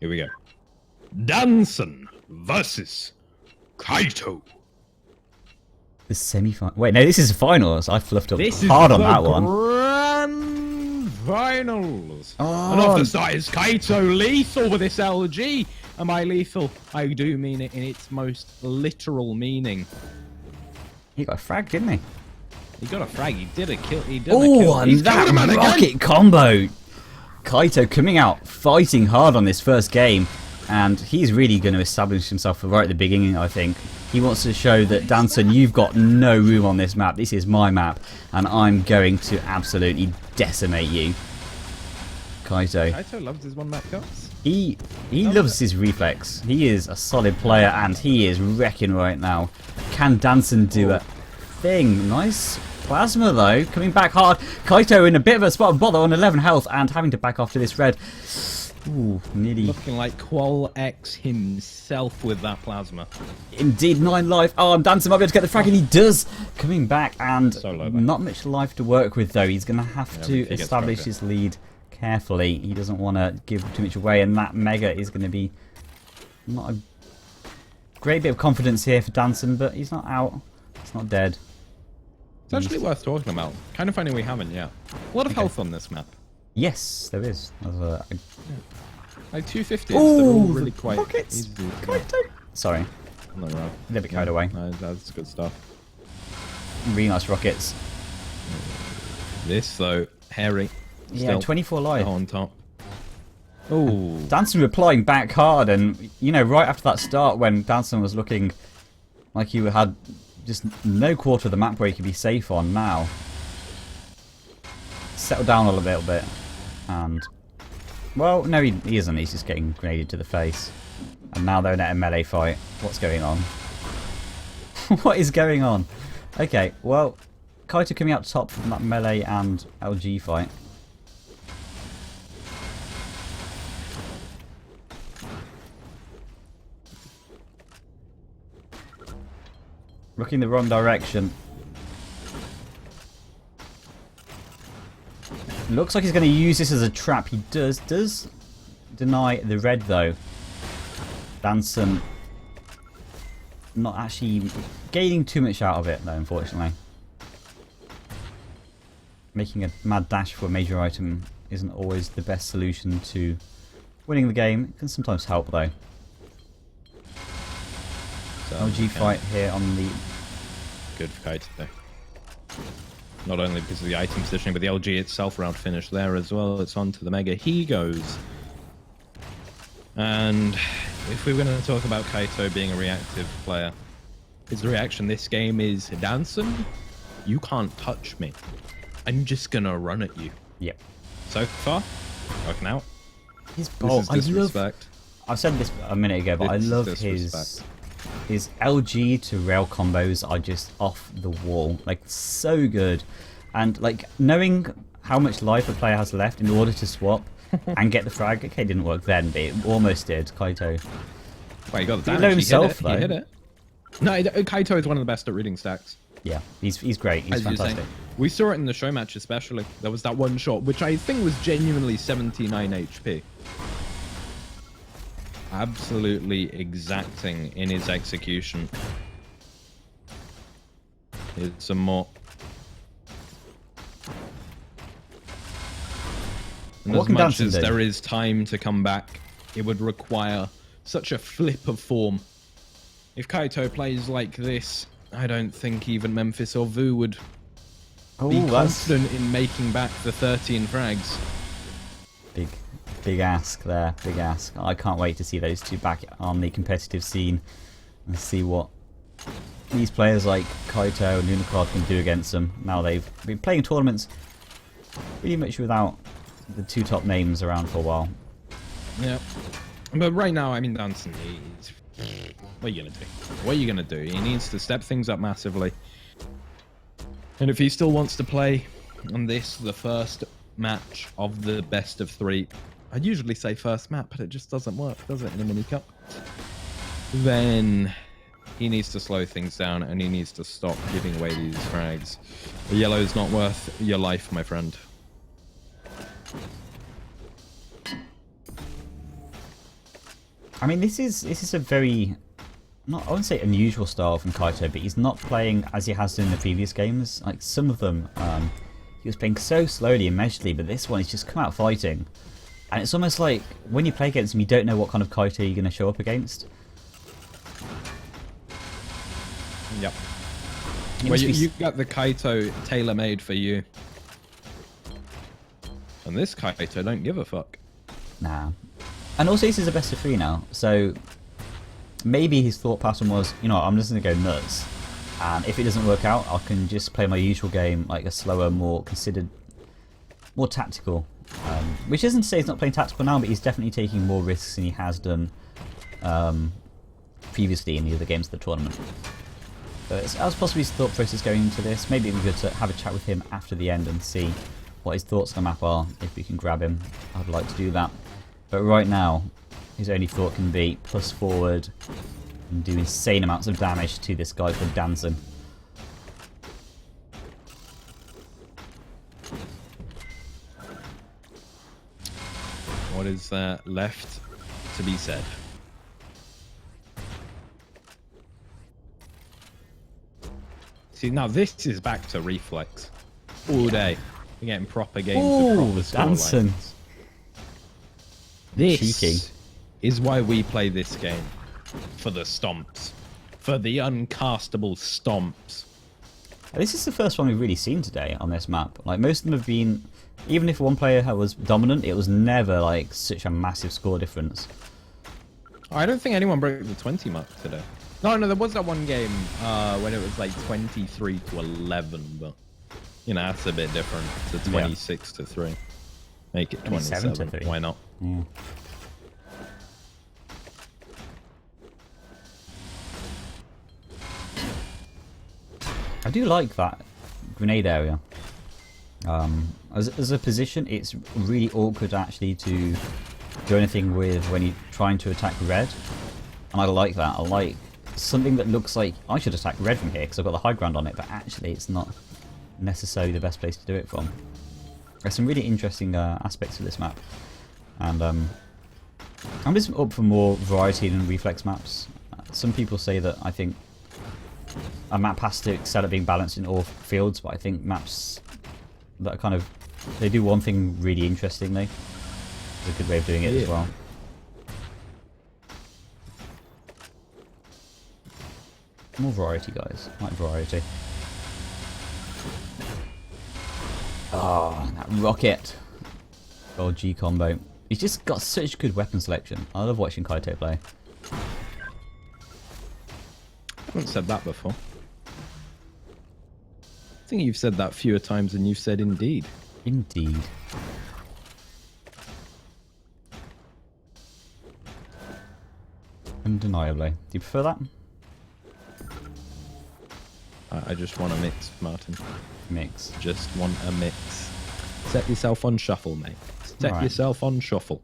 Here we go. Danson versus Kaito. The semi-final. Wait, no, this is the finals. I fluffed up This is hard on the that one. Grand finals. Oh. And off the start is Kaito lethal with this LG. And by lethal, I do mean it in its most literal meaning. He got a frag, didn't he? He got a frag. He did a kill. He did Oh, a kill. and He's that killed him again. rocket combo! Kaito coming out fighting hard on this first game, and he's really going to establish himself right at the beginning, I think. He wants to show that, Danson, you've got no room on this map. This is my map, and I'm going to absolutely decimate you. Kaito loves his one-map cuts. He loves his reflex. He is a solid player, and he is wrecking right now. Can Danson do a thing? Nice plasma though, coming back hard. Kaito in a bit of a spot of bother on 11 health and having to back off to this red. Ooh, nearly. Looking like Qual X himself with that plasma. Indeed, 9 life. Oh, and Danson might be able to get the frag, and he does. Coming back, and So low, not much life to work with though. He's going to have to but he establish gets his lead carefully. He doesn't want to give too much away, and that mega is going to be not a great bit of confidence here for Danson, but he's not out. He's not dead. It's actually worth talking about. Kind of funny we haven't yet. A lot of health on this map. Yes, there is. Like 250. Ooh, They're all really quite rockets. easy. Sorry, No, right. a little bit carried away. No, that's good stuff. Really nice rockets. This though, hairy. Yeah, Still 24 life. on top. Oh, Danson replying back hard, and you know, right after that start when Danson was looking like he had just no quarter of the map where he could be safe on, now settle down a little bit, and well, no, he isn't. He's just getting grenaded to the face, and now they're in a melee fight. What's going on? What is going on? Okay, well, Kaito coming out top from that melee and LG fight. Looking the wrong direction. Looks like he's going to use this as a trap. He does deny the red though. Danson not actually gaining too much out of it though, unfortunately. Making a mad dash for a major item isn't always the best solution to winning the game. It can sometimes help though. LG fight here on the... good for Kaito though. Not only because of the item positioning, but the LG itself round finish there as well. It's on to the Mega. He goes. And if we were going to talk about Kaito being a reactive player, his reaction this game is, Danson, you can't touch me. I'm just going to run at you. Yep. So far, working out. His This is disrespect. I said this a minute ago, but I love his LG to rail combos are just off the wall, like so good, and like knowing how much life a player has left in order to swap and get the frag. Okay, it didn't work then, but it almost did. Kaito. Well, he got the He damage. know himself, He hit it. No, Kaito is one of the best at reading stacks. Yeah, he's great. He's As you're fantastic. saying. We saw it in the show match especially. There was that one shot, which I think was genuinely 79 HP. Absolutely exacting in his execution. Here's some more. And as much as there is time to come back, it would require such a flip of form. If Kaito plays like this, I don't think even Memphis or Vu would be confident in making back the 13 frags. Big ask there, big ask. I can't wait to see those two back on the competitive scene and see what these players like Kaito and Lunacard can do against them. Now they've been playing tournaments pretty much without the two top names around for a while. Yeah, but right now, I mean, Danson, what are you gonna do? What are you gonna do? He needs to step things up massively. And if he still wants to play on this, the first match of the best of 3, I'd usually say first map, but it just doesn't work, does it, in a mini cup? Then he needs to slow things down and he needs to stop giving away these frags. The yellow is not worth your life, my friend. I mean, this is a very, not, I wouldn't say unusual style from Kaito, but he's not playing as he has done in the previous games. Like some of them, he was playing so slowly and measuredly, but this one he's just come out fighting. And it's almost like when you play against him, you don't know what kind of Kaito you're going to show up against. Yep. Well, you got the Kaito tailor-made for you. And this Kaito don't give a fuck. Nah. And also this is a best of 3 now, so maybe his thought pattern was, you know, I'm just going to go nuts. And if it doesn't work out, I can just play my usual game, like a slower, more considered, more tactical. Which isn't to say he's not playing tactical now, but he's definitely taking more risks than he has done previously in the other games of the tournament. But that was possibly his thought process going into this. Maybe it'd be good to have a chat with him after the end and see what his thoughts on the map are, if we can grab him. I'd like to do that. But right now, his only thought can be push forward and do insane amounts of damage to this guy called Danson. What is left to be said? See, now this is back to reflex all day. We're getting proper games. Ooh, Danson. This Cheeky. is why we play this game. For the stomps. For the uncastable stomps. This is the first one we've really seen today on this map. Like, most of them have been, even if one player was dominant, it was never like such a massive score difference. I don't think anyone broke the 20 mark today. No, there was that one game when it was like 23 to 11, but you know, that's a bit different to 26 to 3. Make it 27 to 3. Why not? Yeah. I do like that grenade area. As a position, it's really awkward actually to do anything with when you're trying to attack red. And I like that. I like something that looks like I should attack red from here because I've got the high ground on it, but actually it's not necessarily the best place to do it from. There's some really interesting aspects of this map. And I'm just up for more variety than reflex maps. Some people say that I think a map has to excel at being balanced in all fields, but I think maps that kind of, they do one thing really interestingly. It's a good way of doing it as well. More variety, guys. I like variety. Oh, that rocket. Gold G combo. He's just got such good weapon selection. I love watching Kaito play. I haven't said that before. I think you've said that fewer times than you've said indeed. Indeed. Undeniably. Do you prefer that? I just want a mix, Martin. Mix. Just want a mix. Set yourself on shuffle, mate. Set yourself on shuffle.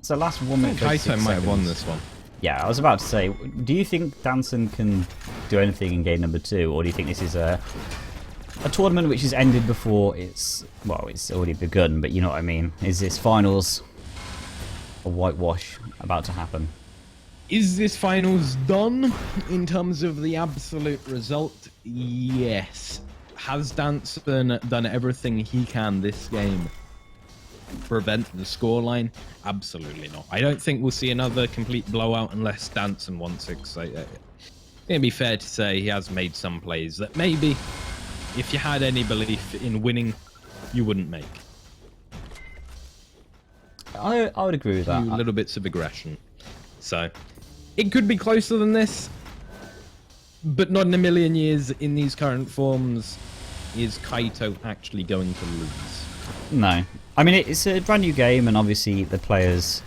So last 1 minute. Kaito might have won this one. Yeah, I was about to say, do you think Danson can do anything in game number 2, or do you think this is a tournament which has ended before it's, well, it's already begun, but you know what I mean? Is this finals a whitewash about to happen? Is this finals done in terms of the absolute result? Yes. Has Danson done everything he can this game? Prevent the scoreline? Absolutely not. I don't think we'll see another complete blowout unless Danson wants it. It'd be fair to say he has made some plays that maybe, if you had any belief in winning, you wouldn't make. I would agree with that. Little bits of aggression. So, it could be closer than this, but not in a million years in these current forms is Kaito actually going to lose. No. I mean, it's a brand new game, and obviously the players,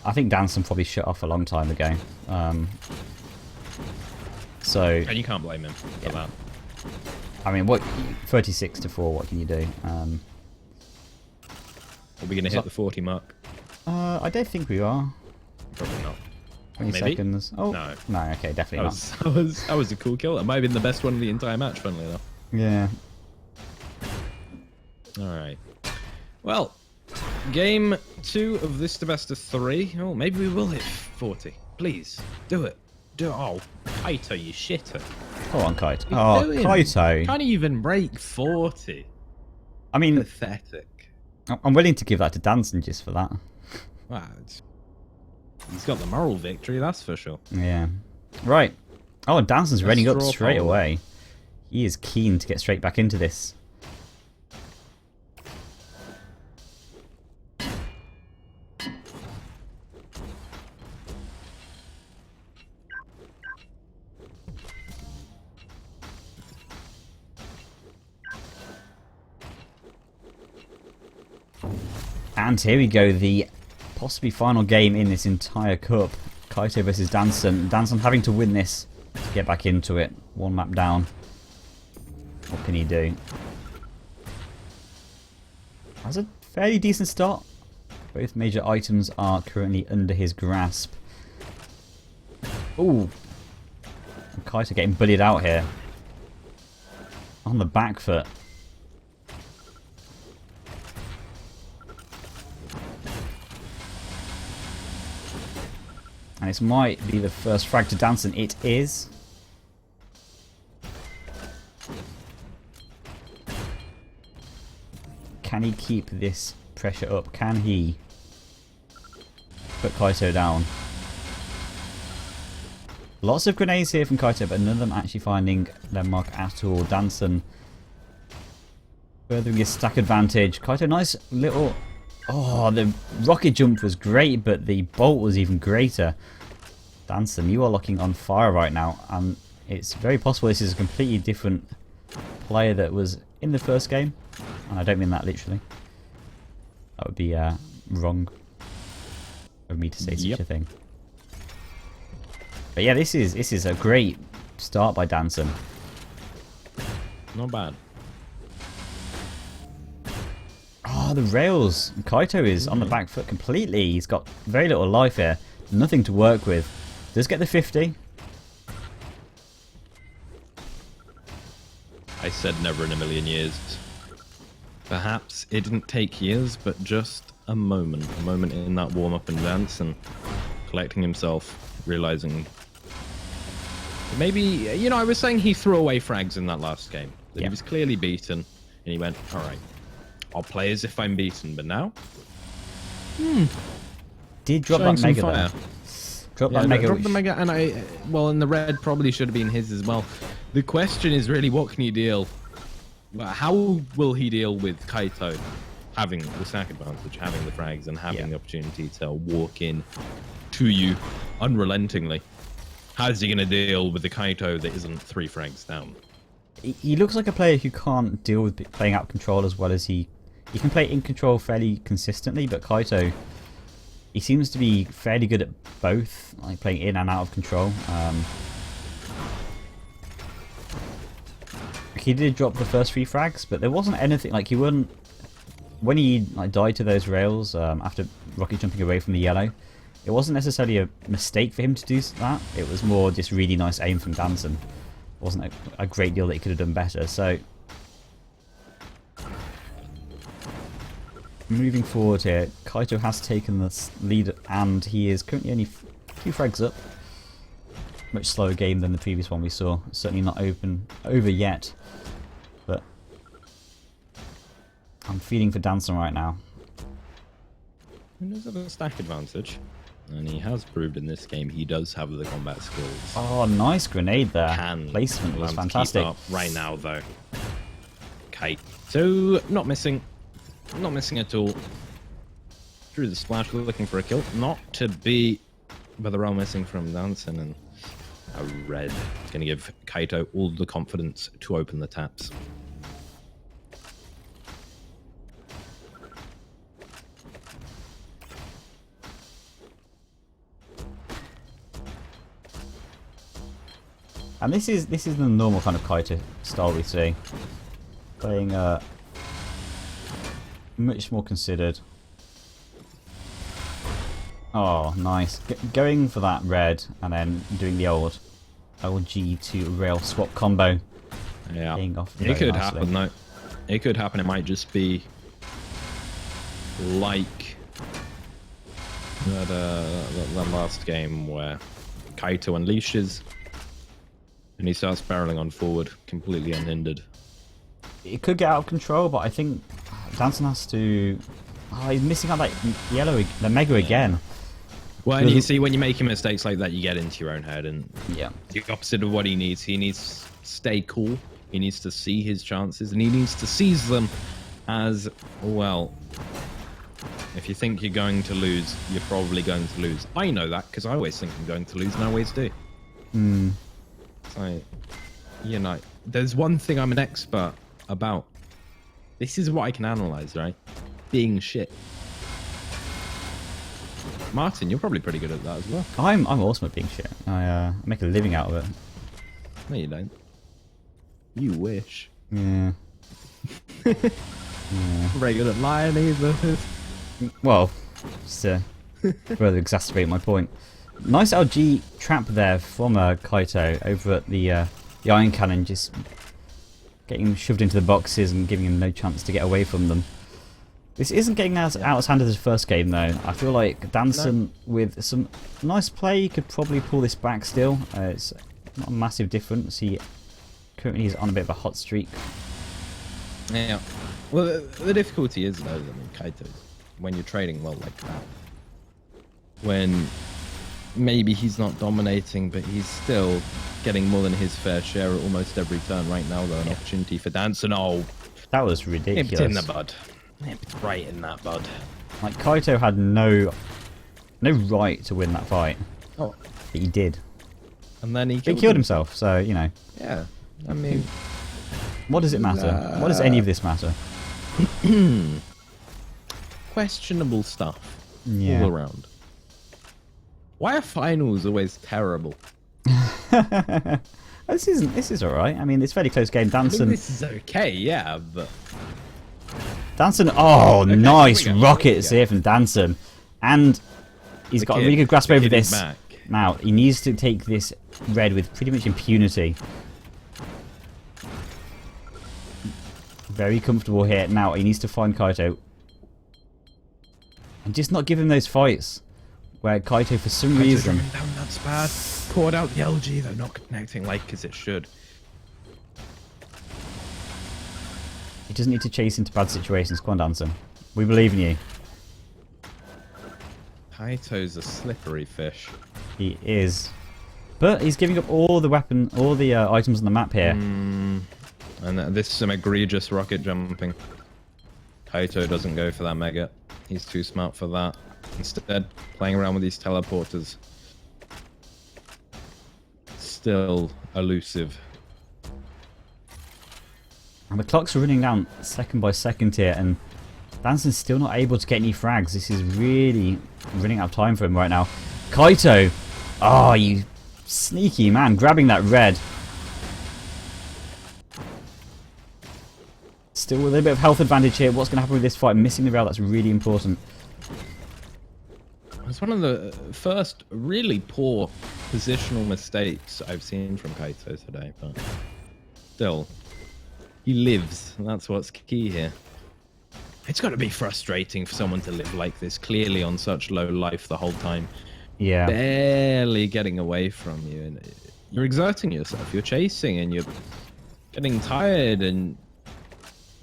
I think Danson probably shut off a long time ago. And you can't blame him for that. I mean, what 36 to 4, what can you do? Are we going to hit the 40 mark? I don't think we are. Probably not. 20 seconds. Oh, no, okay, definitely not. That was a cool kill. It might have been the best one of the entire match, funnily enough. Yeah. Alright. Well, Game 2 of this to best of 3. Oh, maybe we will hit 40. Please, do it. Do it. Oh, Kaito, you shitter. Go on, Kaito. What are Oh, you doing? Kaito. Can't even break 40. I mean, Pathetic. I'm willing to give that to Danson just for that. Wow, he's got the moral victory, that's for sure. Yeah. Right. Oh, and Danson's running up draw straight poll. away. He is keen to get straight back into this. And here we go, the possibly final game in this entire cup. Kaito versus Danson. Danson having to win this to get back into it. One map down. What can he do? Has a fairly decent start. Both major items are currently under his grasp. Ooh. And Kaito getting bullied out here. On the back foot. And this might be the first frag to Danson. It is. Can he keep this pressure up? Can he put Kaito down? Lots of grenades here from Kaito, but none of them actually finding their mark at all. Danson furthering his stack advantage. Kaito, nice little... Oh, the rocket jump was great, but the bolt was even greater. Danson, you are looking on fire right now, and it's very possible this is a completely different player that was in the first game, and I don't mean that literally. That would be wrong of me to say such a thing. But yeah, this is a great start by Danson. Not bad. Oh, the rails. Kaito is on the back foot completely. He's got very little life here. Nothing to work with. Does get the 50. I said never in a million years. Perhaps it didn't take years, but just a moment. A moment in that warm-up and dance and collecting himself, realizing... Maybe, you know, I was saying he threw away frags in that last game. That he was clearly beaten, and he went, alright, I'll play as if I'm beaten, but now... Did drop that mega there. Drop that mega. Drop the mega, and and the red probably should have been his as well. The question is really, what can he deal? How will he deal with Kaito having the stack advantage, having the frags, and having the opportunity to walk in to you unrelentingly? How's he going to deal with the Kaito that isn't 3 frags down? He looks like a player who can't deal with playing out control as well as he can play in control fairly consistently, but Kaito, he seems to be fairly good at both, like playing in and out of control. He did drop the first 3 frags, but there wasn't anything like he wouldn't. When he died to those rails after rocket jumping away from the yellow, it wasn't necessarily a mistake for him to do that. It was more just really nice aim from Danson. It wasn't a great deal that he could have done better. So moving forward here, Kaito has taken the lead, and he is currently only 2 frags up. Much slower game than the previous one we saw. Certainly not over yet, but I'm feeling for Danson right now. He does have a stack advantage, and he has proved in this game he does have the combat skills. Oh, nice grenade there. Placement was fantastic. Right now, though. Okay, so not missing at all. Through the splash, looking for a kill, not to be, but they're all missing from Danson, and a red. It's going to give Kaito all the confidence to open the taps. And this is the normal kind of Kaito style we see. Playing much more considered. Oh, nice. Going for that red and then doing the old LG to rail swap combo. Yeah, Off it could happen though. It could happen. It might just be like that last game where Kaito unleashes and he starts barreling on forward, completely unhindered. It could get out of control, but I think Danson has to... Oh, he's missing out that yellow, the Mega again. Well, and you see, when you're making mistakes like that, you get into your own head, and yeah, the opposite of what he needs. He needs to stay cool. He needs to see his chances, and he needs to seize them as well. If you think you're going to lose, you're probably going to lose. I know that because I always think I'm going to lose, and I always do. It's like, you know, there's one thing I'm an expert about. This is what I can analyze, right? Being shit. Martin, you're probably pretty good at that as well. I'm awesome at being shit. I make a living out of it. No, you don't. You wish. Yeah. Yeah. Very good at lying either. Well, just to further exacerbate my point. Nice LG trap there from Kaito over at the Iron Cannon, just getting him shoved into the boxes and giving him no chance to get away from them. This isn't getting out as hand as the first game though. I feel like Danson, with some nice play, could probably pull this back still. It's not a massive difference. He currently is on a bit of a hot streak. Yeah. Well, the difficulty is though, I mean, Kaito, when you're trading well like that, when maybe he's not dominating, but he's still getting more than his fair share at almost every turn. Right now, though, an opportunity for Danson. Oh, that was ridiculous. Nipped in the bud. Nipped right in that bud. Like, Kaito had no right to win that fight. Oh, but he did. And then he killed himself. So, you know. Yeah. I mean, what does it matter? What does any of this matter? Questionable stuff all around. Why are finals always terrible? This is all right. I mean, it's a fairly close game. Danson. This is okay, yeah, but Danson. Oh, okay, nice rockets here from Danson, and he's got a really good grasp over this. Now he needs to take this red with pretty much impunity. Very comfortable here. Now he needs to find Kaito and just not give him those fights where Kaito, for some reason, down, that's bad. Poured out the LG, though, not connecting like as it should. He doesn't need to chase into bad situations. Come on, Danson. We believe in you. Kaito's a slippery fish. He is, but he's giving up all the items on the map here. And this is some egregious rocket jumping. Kaito doesn't go for that mega. He's too smart for that. Instead, playing around with these teleporters. Still elusive. And the clock's running down second by second here, and Danson's still not able to get any frags. This is really running out of time for him right now. Kaito! Oh, you sneaky man, grabbing that red. Still with a little bit of health advantage here. What's going to happen with this fight? Missing the rail, that's really important. It's one of the first really poor positional mistakes I've seen from Kaito today, but still, he lives, and that's what's key here. It's got to be frustrating for someone to live like this, clearly on such low life the whole time. Yeah. Barely getting away from you, and you're exerting yourself, you're chasing, and you're getting tired, and...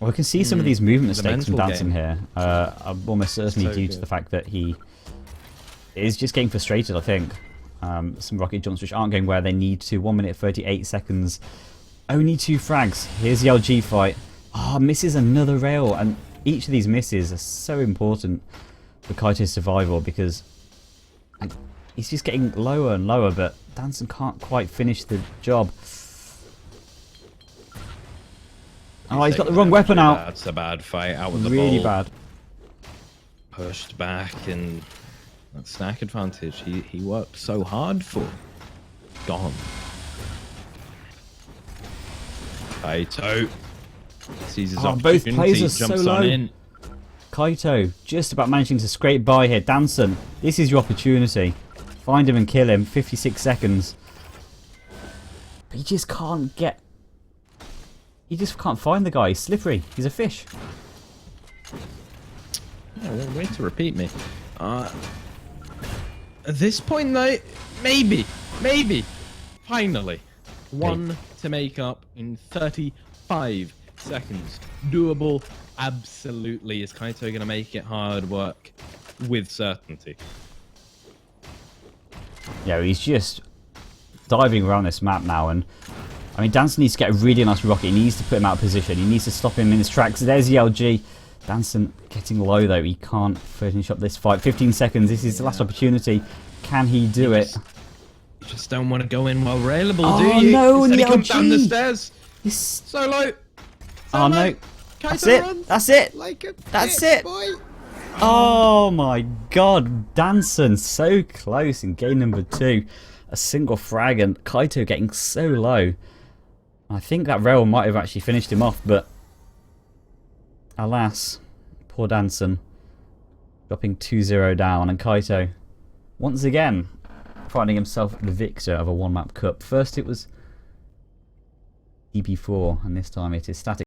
Well, we can see some of these movement mistakes from Danson here. I'm almost certainly due to the fact that he is just getting frustrated, I think. Some rocket jumps which aren't going where they need to. 1 minute 38 seconds. Only 2 frags. Here's the LG fight. Oh, misses another rail. And each of these misses are so important for Kaito's survival because he's just getting lower and lower, but Danson can't quite finish the job. Oh, he's got the wrong weapon out. That's a bad fight. Out with the ball. Really bad. Pushed back, and that snack advantage he worked so hard for. Gone. Kaito sees his opportunity. Both players are so jumps low. On in. Kaito just about managing to scrape by here. Danson, this is your opportunity. Find him and kill him. 56 seconds. But he just can't get... He just can't find the guy. He's slippery. He's a fish. Oh, way to repeat me. At this point, though, maybe, finally, one to make up in 35 seconds. Doable, absolutely. Is Kaito going to make it hard work? With certainty. Yeah, he's just diving around this map now, and I mean, Danson needs to get a really nice rocket. He needs to put him out of position. He needs to stop him in his tracks. There's the LG. Danson getting low though. He can't finish up this fight. 15 seconds. This is the last opportunity. Can he do it? You just don't want to go in while railable, Oh, do you? no, Instead the he comes down the LG. stairs. He's... Solo. Oh no. That's it. Runs That's it. like a That's bitch, it. Boy. Oh my god. Danson so close in game number 2. A single frag and Kaito getting so low. I think that rail might have actually finished him off, but alas, poor Danson dropping 2-0 down, and Kaito once again finding himself the victor of a one-map cup. First it was EP4, and this time it is Static.